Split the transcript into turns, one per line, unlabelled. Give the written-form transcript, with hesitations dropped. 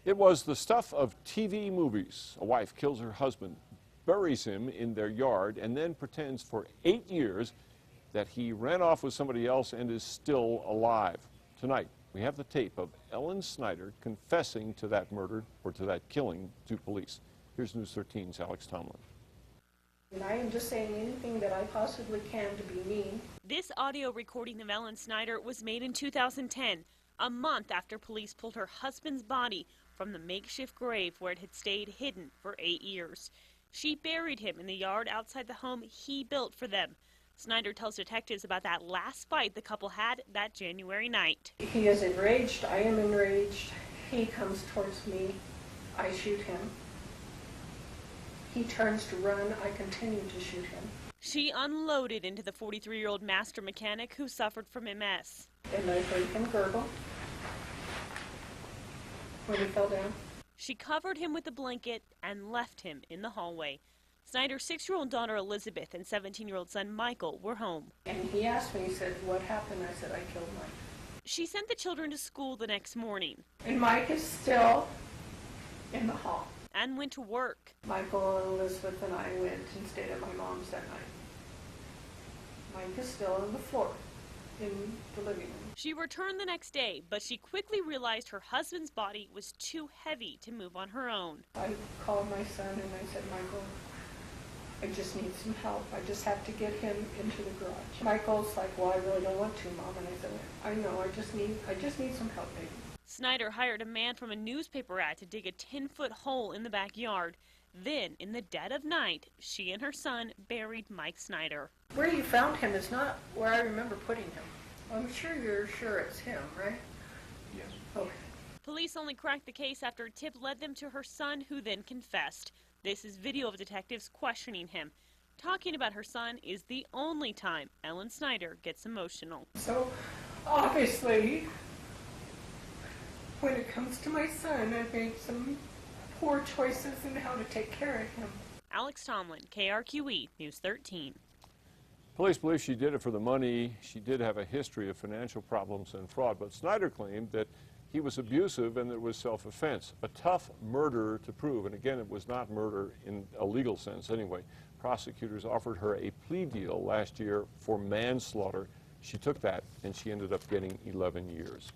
It was the stuff of TV movies. A wife kills her husband, buries him in their yard, and then pretends for 8 years that he ran off with somebody else and is still alive. Tonight, we have the tape of Ellen Snyder confessing to that murder, or to that killing, to police. Here's News 13's Alex Tomlin.
And I am just saying anything that I possibly can to be mean.
This audio recording of Ellen Snyder was made in 2010, a month after police pulled her husband's body from the makeshift grave where it had stayed hidden for 8 years. She buried him in the yard outside the home he built for them. Snyder tells detectives about that last fight the couple had that January night.
He is enraged. I am enraged. He comes towards me. I shoot him. He turns to run. I continue to shoot him.
She unloaded into the 43-year-old master mechanic who suffered from MS.
And I heard him gurgle when he fell down.
She covered him with a blanket and left him in the hallway. Snyder's 6-year-old daughter Elizabeth and 17-year-old son Michael were home.
And he asked me, he said, "What happened?" I said, "I killed Mike."
She sent the children to school the next morning.
And Mike is still in the hall.
And went to work.
Michael and Elizabeth and I went and stayed at my mom's that night. Mike is still on the floor in the living room.
She returned the next day, but she quickly realized her husband's body was too heavy to move on her own.
I called my son and I said, "Michael, I just need some help. I just have to get him into the garage." Michael's like, "Well, I really don't want to, Mom." And I said, "I know, I just need some help, baby."
Snyder hired a man from a newspaper ad to dig a 10-foot hole in the backyard. Then, in the dead of night, she and her son buried Mike Snyder.
Where you found him is not where I remember putting him. I'm sure you're sure it's him, right?
Yes.
Okay.
Police only cracked the case after a tip led them to her son, who then confessed. This is video of detectives questioning him. Talking about her son is the only time Ellen Snyder gets emotional.
So, obviously, when it comes to my son, I've made some poor choices in how to take care of him.
Alex Tomlin, KRQE News 13.
Police believe she did it for the money. She did have a history of financial problems and fraud, but Snyder claimed that he was abusive and that it was self-defense. A tough murder to prove, and again, it was not murder in a legal sense anyway. Prosecutors offered her a plea deal last year for manslaughter. She took that, and she ended up getting 11 years.